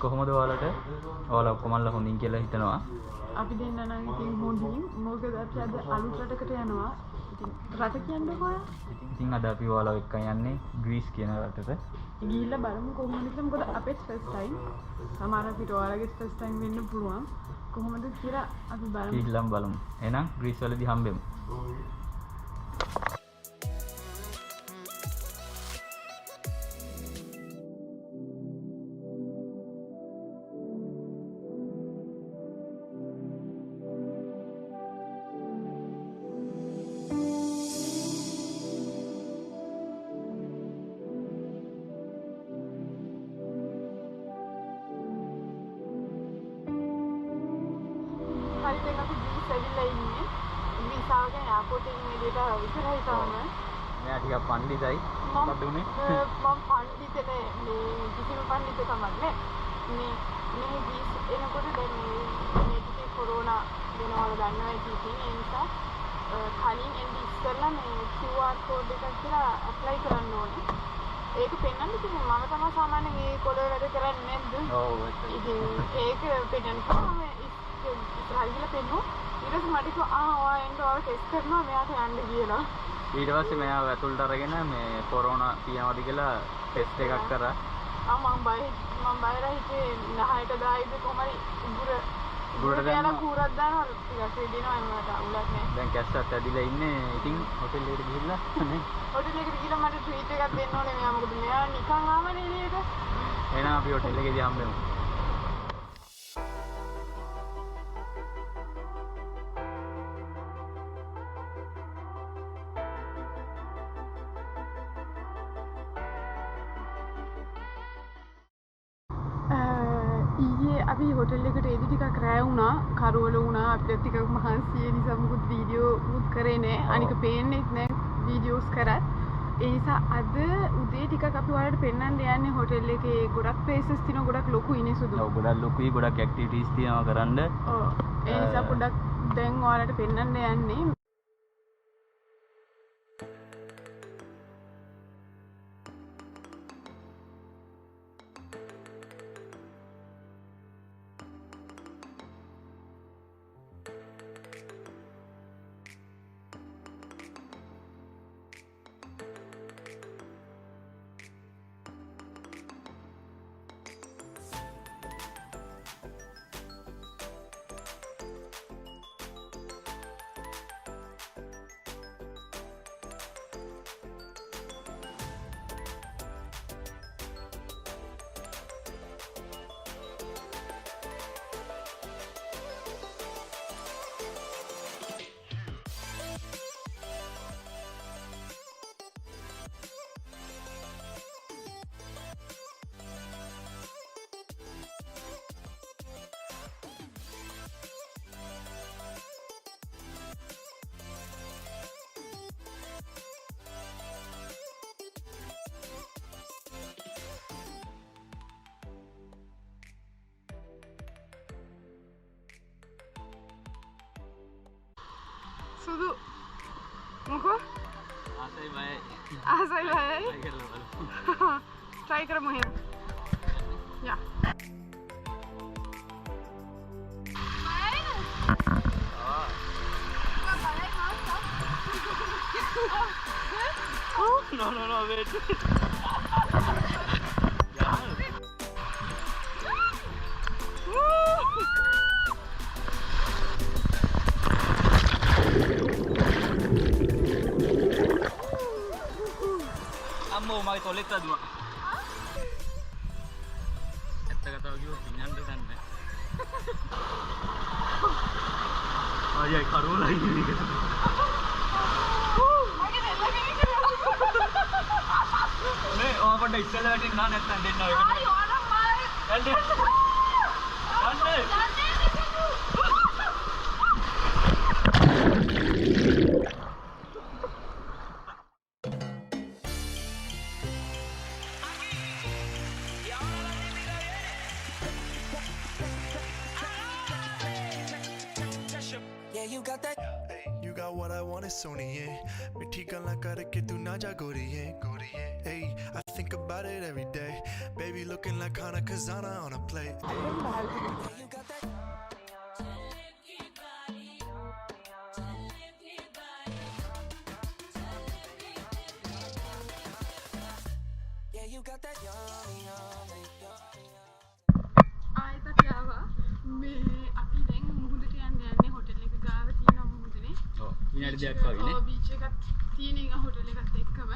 කොහොමද ඔයාලා ඔක්කොමලා හොඳින් කියලා හිතනවා? අපි දෙන්න නම් ඉතින් හොඳින් මොකද අපි අද අලුත් රටකට යනවා. ඉතින් රට කියන්නකෝ ඔයා. ඉතින් අද අපි ඔයාලා එක්ක යන්නේ ග්‍රීස් කියන රටට. ගිහිල්ලා බලමු කොහොමද කියලා. මොකද අපේ ෆස්ට් ටයිම්. සමහර අපිට ඔයාලගේ ෆස්ට් ටයිම් වෙන්න පුළුවන්. කොහොමද කියලා අපි බලමු. ගිහිල්ලා බලමු. එහෙනම් ග්‍රීස් වලදී හම්බෙමු. හරි දැන් අපි ග්‍රීස් ඇවිල්ලා ඉන්නේ. ග්‍රීස් ආවගෙන එයාපෝට් එකෙන් එළියට විතරයි තාම. මෙයා ටිකක් පණ්ඩිතයි. මොකද උනේ? මම පණ්ඩිත නෑ. මේ කිසිම පණ්ඩිතකමක් නෑ. මේ ග්‍රීස් එනකොට දැන් මේ ටිකේ කොරෝනා වෙනවල දන්නවා ඉතින් ඒ නිසා කලින් එන්නේ ඉස්සෙල්ලා මේ QR කෝඩ් එකක් කියලා ඇප්ලයි කරන්න ඕනේ. ඒක පෙන්වන්න ඉතින් මම තමයි සාමාන්‍යයෙන් ඒ කෝඩ් වැඩ කරන්නේ නැද්ද? ඔව් ඉතින් ඒක පෙන්වන්න ඉස්සරහින් පෙන්නු ඊට පස්සේ මට කිව්වා ඔයා එන්න ඔයාලා ටෙස්ට් කරනවා මෙයාට යන්න කියලා. ඊට පස්සේ මෙයාව ඇතුළට අරගෙන මේ කොරෝනා තියනවාද කියලා ටෙස්ට් එකක් කරා. මම බයලා හිතේ නහයට දායිද කොහමරි උගුරට දාලා කූරක් දානවා ටිකක් රෙදිනවා මට අවුලක් නෑ. දැන් කැස්සත් ඇදිලා ඉන්නේ. ඉතින් හොටෙල් එකට ගිහිල්ලා නේ. හොටෙල් එකට ගිහලා මට ට්‍රීට් එකක් දෙන්න ඕනේ මෙයා මොකද මෙයා නිකන් ආවනේ එළියට. එහෙනම් අපි හොටෙල් එකේදී හම්බෙමු. ඊයේ අපි හොටෙල් එකට එදි ටිකක් රෑ වුණා කරවල වුණා අපිට ටිකක් මහන්සිය නිසා මොකද වීඩියෝ උත් කරේ නෑ අනික පේන්නෙත් නෑ වීඩියෝස් කරත් ඒ නිසා අද උදේ ටිකක් අපි ඔයාලට පෙන්වන්න යන්නේ හොටෙල් එකේ ගොඩක් ප්ලේසස් තියෙනවා ගොඩක් ලොකුයිනේ සුදු. ඔව් ගොඩක් ලොකුයි ගොඩක් ඇක්ටිවිටීස් තියෙනවා කරන්න. ඔව් ඒ නිසා පොඩ්ඩක් දැන් ඔයාලට පෙන්වන්න යන්නේ. සුදු මොකෝ ආසයි බයයි try කරමු එහෙනම් යා no wait අම්මෝ මගේ තොලෙත් අදුවා. ඇත්ත කතාව කිව්වොත් පින්නන්න දන්නේ. අයියයි කරෝලා ඉන්නේ මේක. මේ ඔය පොඩ්ඩ ඉස්සෙල්ලා වැටෙන්න නැත්නම් දෙන්න ඔය. ආයෝ අර මම යන්නේ. You got what I want is Sony, yeah. मिठी गल्ला करके तू ना जा गोरी है, hey. I think think about it every day. Baby looking like Kana Kazana on a plate. ආයෙත් ආවා මේ අපි දැන් මුහුදට යන්නේ හොටෙල් එක ගාව තියෙන මුහුදනේ. ඔව්. විනාඩි දෙකක් වගේනේ. ඔව් බීච් එකක් තියෙන එක හොටෙල් එකත් එක්කම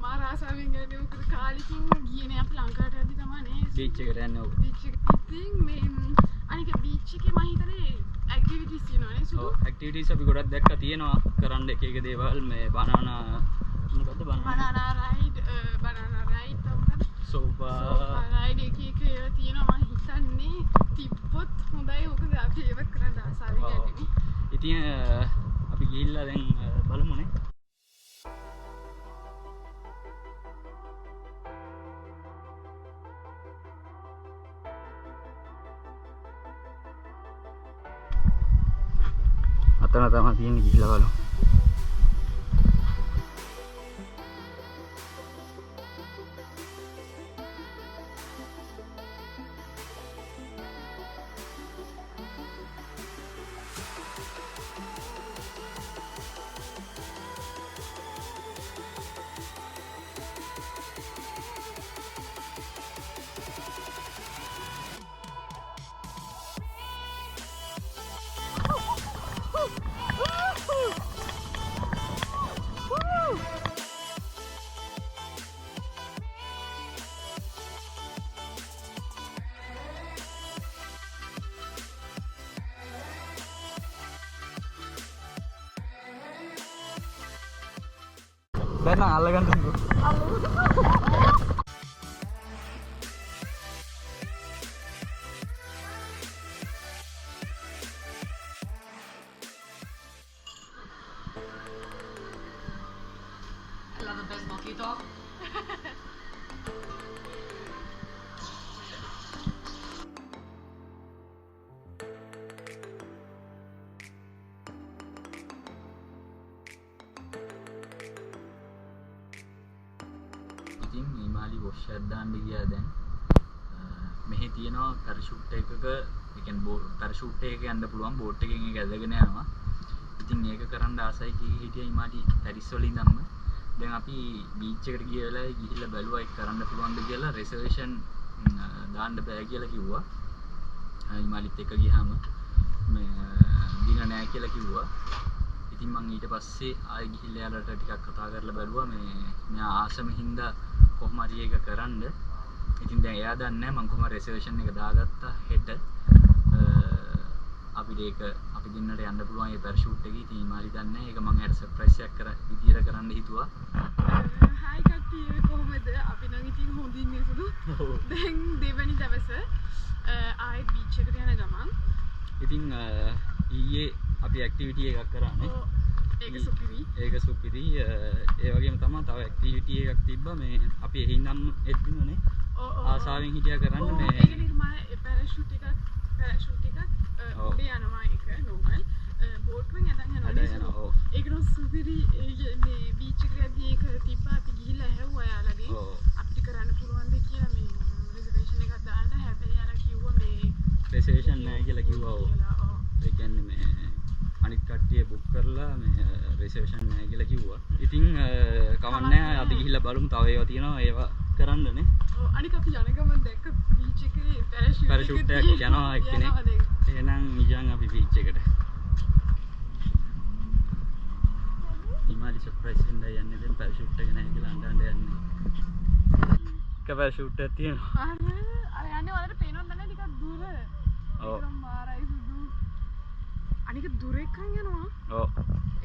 මා රාසාවෙන් යන්නේ උකර කාලෙකින් ගියනේ අපි ලංකාවට යද්දි තමයි බීච් එකට යන්නේ ඔව්. බීච් එක ඉතින් මේ අනික බීච් එකේ මම හිතන්නේ ඇක්ටිවිටිස් තියෙනවානේ සුදු. ඔව් ඇක්ටිවිටිස් අපි ගොඩක් දැක්කා තියෙනවා කරන්න එක එක දේවල් මේ බනානා මොකද්ද බනානා රයිඩ් තමයි සෝෆා රයිඩ් එක ඒවා තියෙනවා මම හිතන්නේ තිබ්බොත් හොඳයි මොකද අපි ඒවත් කරන්න ආසාවෙන් යන්නේ. ඉතින් අපි ගිහිල්ලා දැන් බලමුනේ. අතන තමයි තියෙන්නේ ගිහිල්ලා බලමු. දැන් අල්ලගන්නකෝ. I love the best mojito. ඉතින් හිමාලි වොෂ් එකක් දාන්න ගියා දැන්. මෙහි තියෙනවා පැරෂූට් එකක, ඒ කියන්නේ පැරෂූට් එකක යන්න පුළුවන් බෝට් එකකින් ඒක ඇදගෙන යනවා. ඉතින් ඒක කරන්න ආසයි කී හිටියා හිමාලි පැරිස් වල ඉඳන්ම. දැන් අපි බීච් එකට ගිය වෙලාවේ ගිහිල්ලා බැලුවා ඒක කරන්න පුළුවන්ද කියලා රිසර්වේෂන් දාන්න බෑ කියලා කිව්වා. හිමාලිත් එක්ක ගියාම මේ දින නෑ කියලා කිව්වා. ඉතින් මම ඊට පස්සේ ආයෙ ගිහිල්ලා යාළුවට ටිකක් කතා කරලා බැලුවා මේ මෙයා ආසම හින්දා කොහොම හරි ඒක කරන්න. ඉතින් දැන් එයා දන්නේ නැහැ මම කොහොම රිසර්වේෂන් එක දාගත්තා හෙට. අපිට ඒක අපි දෙන්නට යන්න පුළුවන් ඒ පැරෂූට් එකේ. ඉතින් හිමාලි දන්නේ නැහැ. ඒක මම එයාට සර්ප්‍රයිස් එකක් විදියට කරන්න හිතුවා. හායි කට්ටිය කොහොමද? අපි නම් ඉතින් හොඳින් ඉසුදු. දැන් දෙවනි දවසේ ආයෙත් බීච් එකට යන ගමන්. ඉතින් ඊයේ අපි ඇක්ටිවිටි එකක් කරානේ. ඒක සුපිරි. ඒක සුපිරි. ඒ වගේම තමයි තව ඇක්ටිවිටි එකක් තිබ්බා මේ අපි එහිනම් එද්දිමනේ. ආසාවෙන් හිටියා කරන්න මේ ඒක නිර්මාණ පැරෂූට් එකක් උඩ යනවා ඒක නෝමල් බෝට් එකෙන් ඇදන් යනවා. ඔව්. ඒක නෝ සුපිරි මේ බීච් එකට යද්දී ඒක තිබ්බා අපි ගිහිල්ලා ඇහුවා යාළුවගේ. අපිට කරන්න පුළුවන්ද කියලා මේ රිසර්වේෂන් එකක් දාන්න. හැබැයි යාළුවා කිව්වා මේ රිසර්වේෂන් නැහැ කියලා කිව්වා. ඔව්. ඒ කියන්නේ මේ අනිත් කට්ටිය බුක් කරලා මේ රිසර්වේෂන් නැහැ කියලා කිව්වා. ඉතින් කවන්නේ අපි ගිහිල්ලා බලමු තව ඒවා තියෙනවා ඒවා කරන්නනේ. ඔව් අනික අපි යන ගමන් දැක්ක බීච් එකේ පැරෂූට් එකක් යනවා එක්කෙනෙක්. එහෙනම් නිජන් අපි බීච් එකට. හිමාලි සර්ප්‍රයිස් එකෙන් යන්නේ දැන් පැරෂූට් එක නැහැ කියලා අඬන්න යන්නේ. එක පැරෂූට් එකක් තියෙනවා. අර යන්නේ වලට පේනවද නැන්නේ ටිකක් දුර. ඔව්. ඒක මාරයි සුදු. අනික දුර එකන් යනවා. ඔව්.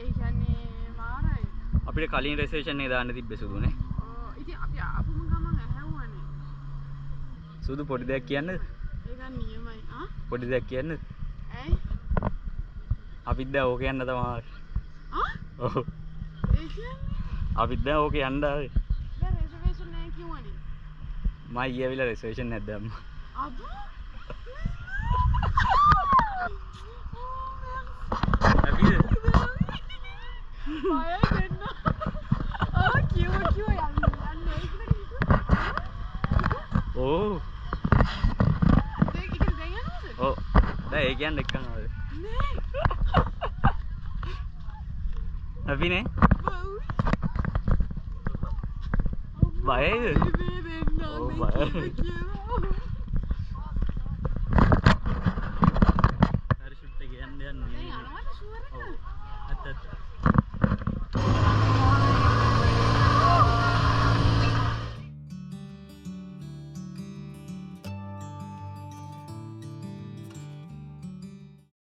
ඒ කියන්නේ මාරයි. අපිට කලින් රිසර්වේෂන් එක දාන්න තිබ්බේ සුදුනේ. ඔව් ඉතින් අපි ආපුම ගමන් ඇහැව්වනේ. සුදු පොඩි දෙයක් කියන්නද? ඒක නියමයි. පොඩි දෙයක් කියන්නද? ඇයි? අපිත් දැන් ඕක යන්න තමයි. ඔව්. ඒ කියන්නේ අපිත් දැන් ඕක යන්න ආවේ. දැන් රිසර්වේෂන් නැහැ කිව්වනේ. මම ඊයේ විලා රිසර්වේෂන් නැද්ද අම්මා? අබ්බා අපිද බය වෙන්න. කිව්ව යන්නේ ඒක බය කියන්නේ එක්කම ආවේ. අපිනේ බයයිද? ඔව් බයයි.